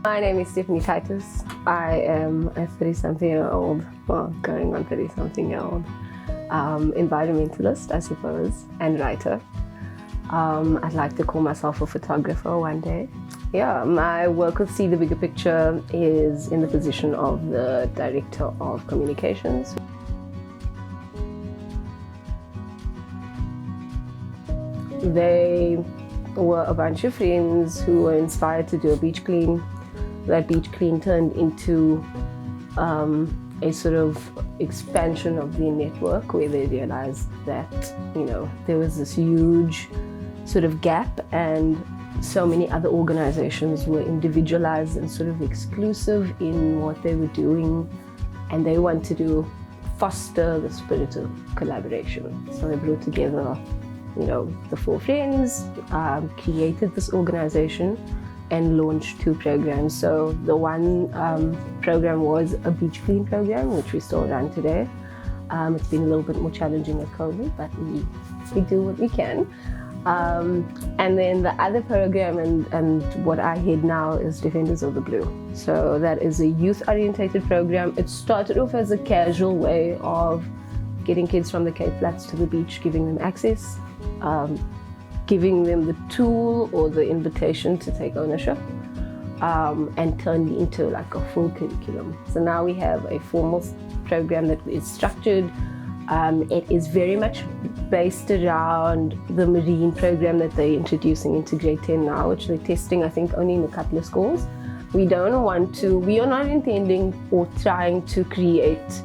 My name is Stefanie Titus. I am a 30-something-year-old, well, going on 30-something-year-old, environmentalist, I suppose, and writer. I'd like to call myself a photographer one day. Yeah, my work with See the Bigger Picture is in the position of the Director of Communications. They were a bunch of friends who were inspired to do a beach clean. That beach clean turned into a sort of expansion of the network where they realized that, there was this huge sort of gap and so many other organizations were individualized and sort of exclusive in what they were doing, and they wanted to foster the spirit of collaboration. So they brought together, the four friends, created this organization and launched 2 programs. So the one program was a beach clean program, which we still run today. It's been a little bit more challenging with COVID, but we do what we can. And then the other program and what I head now is Defenders of the Blue. So that is a youth-orientated program. It started off as a casual way of getting kids from the Cape Flats to the beach, giving them access, giving them the tool or the invitation to take ownership, and turned into like a full curriculum. So now we have a formal program that is structured. It is very much based around the marine program that they're introducing into grade 10 now, which they're testing, I think, only in a couple of schools. We are not intending or trying to create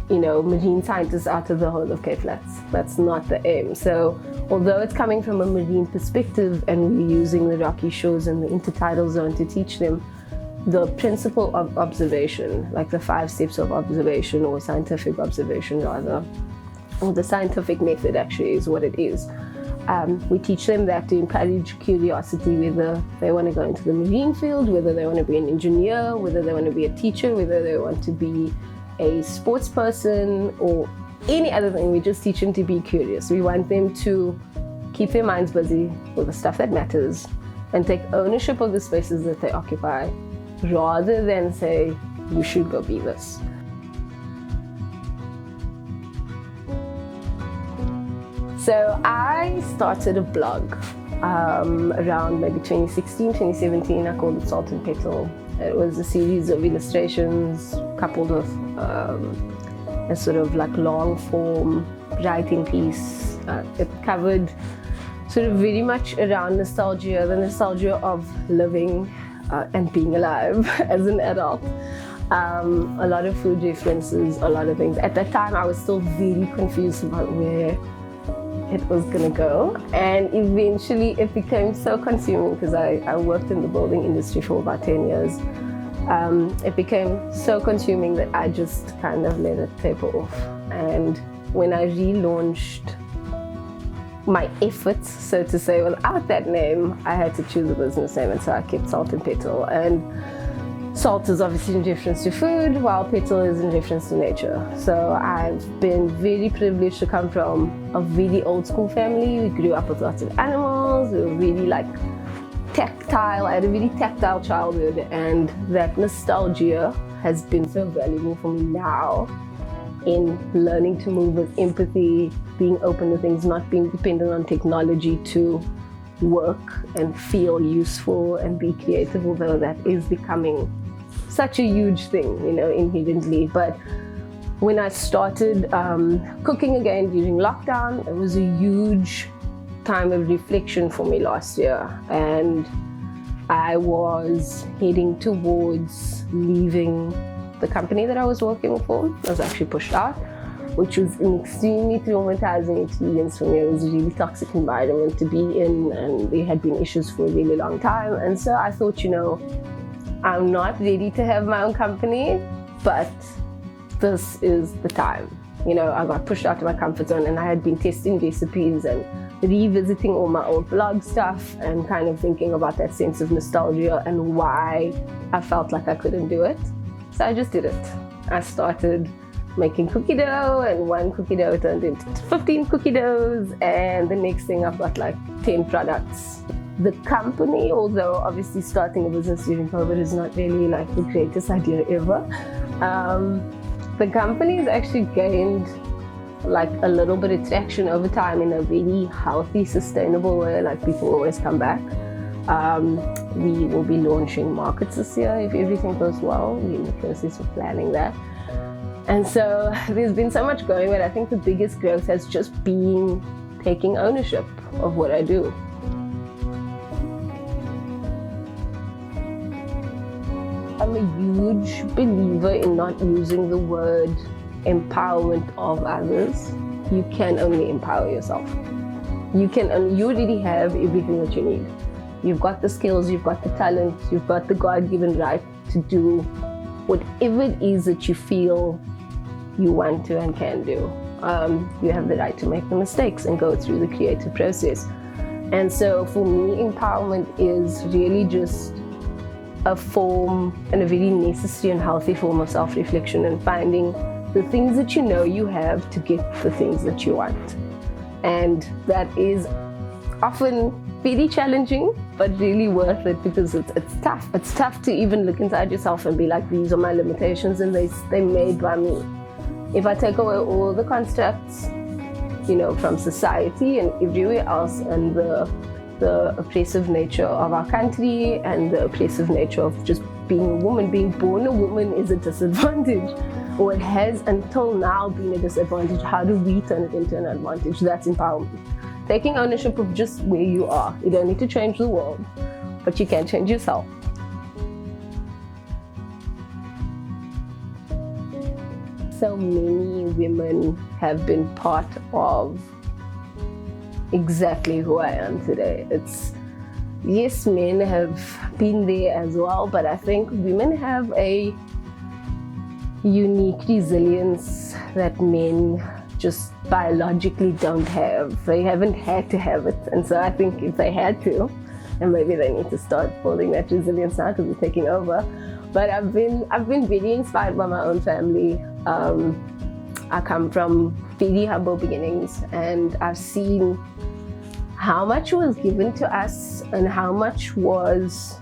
marine scientists out of the whole of Cape Flats. That's not the aim. So although it's coming from a marine perspective and we're using the rocky shores and the intertidal zone to teach them the principle of observation, like the 5 steps of observation, or scientific observation rather, or the scientific method actually is what it is. We teach them that to encourage curiosity, whether they want to go into the marine field, whether they want to be an engineer, whether they want to be a teacher, whether they want to be a sports person or any other thing. We just teach them to be curious. We want them to keep their minds busy with the stuff that matters and take ownership of the spaces that they occupy, rather than say, you should go be this. So I started a blog around maybe 2016, 2017. I called it Salt and Petal. It was a series of illustrations coupled with a sort of like long form writing piece. It covered sort of very much around nostalgia, the nostalgia of living and being alive as an adult. A lot of food references, a lot of things. At that time I was still very confused about where it was gonna go, and eventually it became so consuming because I worked in the building industry for about 10 years. It became so consuming that I just kind of let it taper off. And when I relaunched my efforts, so to say, without that name, I had to choose a business name, and so I kept Salt and Petal. And salt is obviously in reference to food, while petal is in reference to nature. So I've been very privileged to come from a really old school family. We grew up with lots of animals. We were really tactile. I had a really tactile childhood, and that nostalgia has been so valuable for me now in learning to move with empathy, being open to things, not being dependent on technology to work and feel useful and be creative, although that is becoming such a huge thing, inherently. But when I started cooking again during lockdown, it was a huge time of reflection for me last year, and I was heading towards leaving the company that I was working for. I was actually pushed out, which was an extremely traumatizing experience for me. It was a really toxic environment to be in, and there had been issues for a really long time. And so I thought, I'm not ready to have my own company, but this is the time. I got pushed out of my comfort zone, and I had been testing recipes and revisiting all my old blog stuff and kind of thinking about that sense of nostalgia and why I felt like I couldn't do it. So I just did it. I started making cookie dough, and one cookie dough turned into 15 cookie doughs, and the next thing I've got like 10 products. The company, although obviously starting a business during COVID is not really like the greatest idea ever, the company has actually gained like a little bit of traction over time in a really healthy, sustainable way. Like people always come back. We will be launching markets this year if everything goes well. We're in the process of planning that. And so there's been so much going, but I think the biggest growth has just been taking ownership of what I do. I'm a huge believer in not using the word empowerment of others. You can only empower yourself. You already have everything that you need. You've got the skills, you've got the talent, you've got the God-given right to do whatever it is that you feel you want to and can do. You have the right to make the mistakes and go through the creative process. And so for me, empowerment is really just a form and a very necessary and healthy form of self-reflection and finding the things that you know you have to get the things that you want. And that is often very challenging, but really worth it because it's tough. It's tough to even look inside yourself and be like, these are my limitations and they're made by me. If I take away all the constructs, from society and everywhere else and the oppressive nature of our country and the oppressive nature of just being a woman, being born a woman is a disadvantage, or it has until now been a disadvantage. How do we turn it into an advantage? That's empowerment. Taking ownership of just where you are. You don't need to change the world, but you can change yourself. So many women have been part of exactly who I am today. Yes, men have been there as well, but I think women have a unique resilience that men just biologically don't have. They haven't had to have it. And so I think if they had to, and maybe they need to start building that resilience now because we're taking over. But I've been really inspired by my own family. I come from very humble beginnings, and I've seen how much was given to us and how much was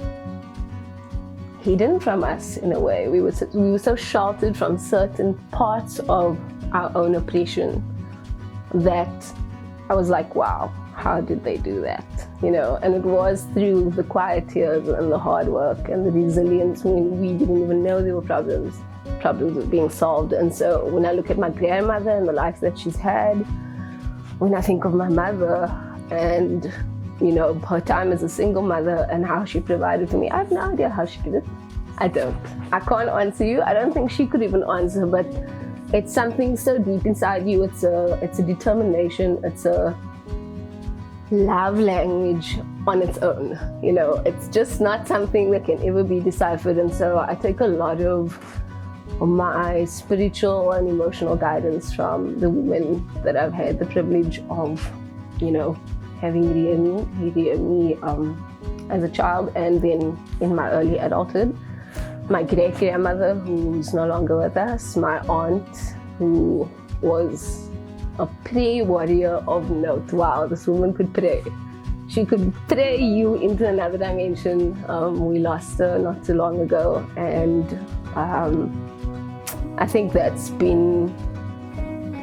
hidden from us in a way. We were so sheltered from certain parts of our own oppression that I was like, wow, how did they do that? And it was through the quiet tears and the hard work and the resilience when we didn't even know there were problems were being solved. And so when I look at my grandmother and the life that she's had, when I think of my mother and her time as a single mother and how she provided for me, I have no idea how she did it. I can't answer you. I don't think she could even answer, but it's something so deep inside you. It's a determination. It's a love language on its own. It's just not something that can ever be deciphered. And so I take a lot of my spiritual and emotional guidance from the women that I've had the privilege of, having reared me as a child, and then in my early adulthood. My great-grandmother, who's no longer with us, my aunt, who was a prayer warrior of note. Wow, this woman could pray. She could pray you into another dimension. We lost her not too long ago, and I think that's been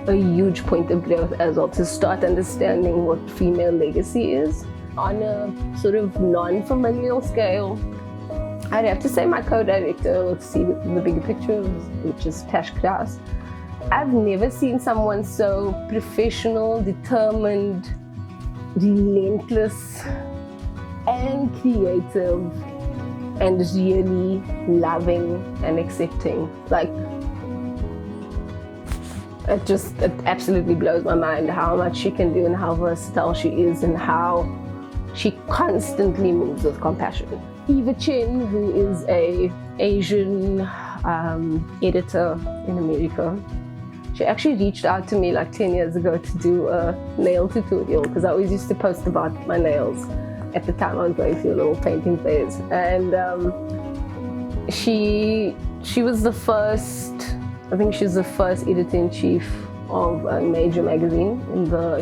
a huge point of growth as well, to start understanding what female legacy is. On a sort of non-familial scale, I'd have to say my co-director, let's see the bigger picture, which is Tash Kraus. I've never seen someone so professional, determined, relentless, and creative, and really loving and accepting. It absolutely blows my mind how much she can do and how versatile she is and how she constantly moves with compassion. Eva Chen, who is an Asian editor in America, she actually reached out to me like 10 years ago to do a nail tutorial, because I always used to post about my nails. At the time I was going through a little painting phase, and she was the first, I think she's the first editor-in-chief of a major magazine in the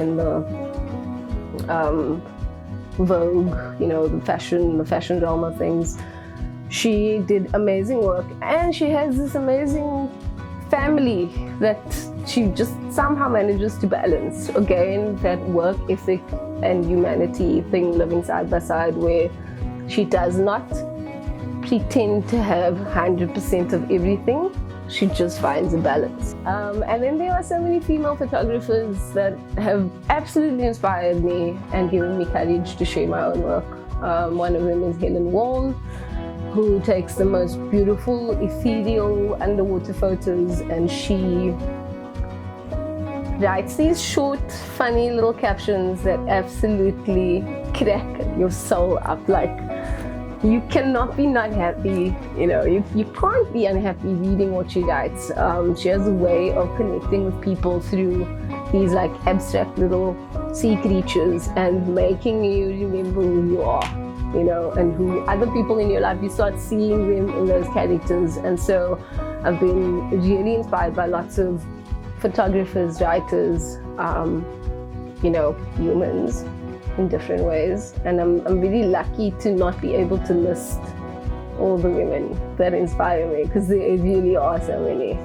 Vogue, you know, the fashion drama things. She did amazing work, and she has this amazing family that she just somehow manages to balance. Again, that work ethic and humanity thing living side by side, where she does not pretend to have 100% of everything. She just finds a balance. And then there are so many female photographers that have absolutely inspired me and given me courage to share my own work. One of them is Helen Wall, who takes the most beautiful, ethereal underwater photos, and she writes these short, funny little captions that absolutely crack your soul up. Like, you cannot be not happy, you know, you can't be unhappy reading what she writes. She has a way of connecting with people through these like abstract little sea creatures and making you remember who you are, you know, and who other people in your life, you start seeing them in those characters. And so I've been really inspired by lots of photographers, writers, you know, humans in different ways. And I'm really lucky to not be able to list all the women that inspire me, because there really are so many.